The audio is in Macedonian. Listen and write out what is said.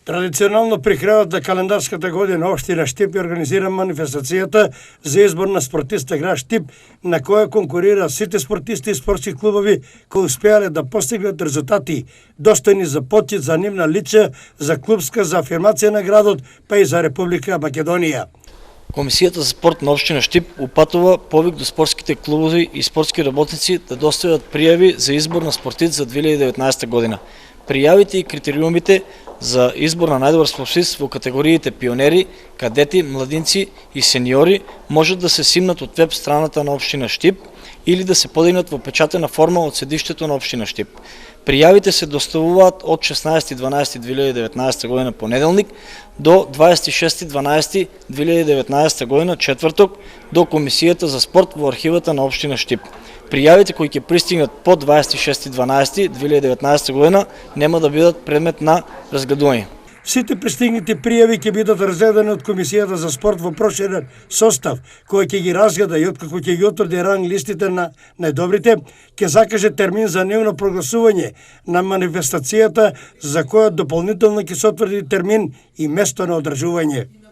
Традиционално при крајот на календарската година општина Штип организира манифестацијата за избор на спортиста град Штип, на која конкурира сите спортисти и спортски клубови кои успеале да постигнат резултати достојни за почит за нивна лична, за клубска, за афирмација на градот, па и за Република Македонија. Комисијата за спорт на општина Штип упатува повик до спортските клубови и спортски работници да достават пријави за избор на спортист за 2019 година. Пријавите и критериумите за избор на најдобар спортист во категориите пионери, кадети, младинци и сениори можат да се симнат од веб страната на општина Штип или да се подигнат во печатена форма од седиштето на општина Штип. Пријавите се доставуваат од 16.12.2019 година понеделник до 26.12.2019 година четврток до Комисијата за спорт во архивата на општина Штип. Пријавите кои ќе пристигнат по 26.12.2019 година нема да бидат предмет на разгледување. Сите пристигнати пријави ќе бидат разгледани од Комисијата за спорт во проширен состав, кој ќе ги разгледа и откако ќе ги утврди ранг листите на најдобрите, ќе закаже термин за нивно прогласување на манифестацијата, за која дополнително ќе се утврди термин и место на одржување.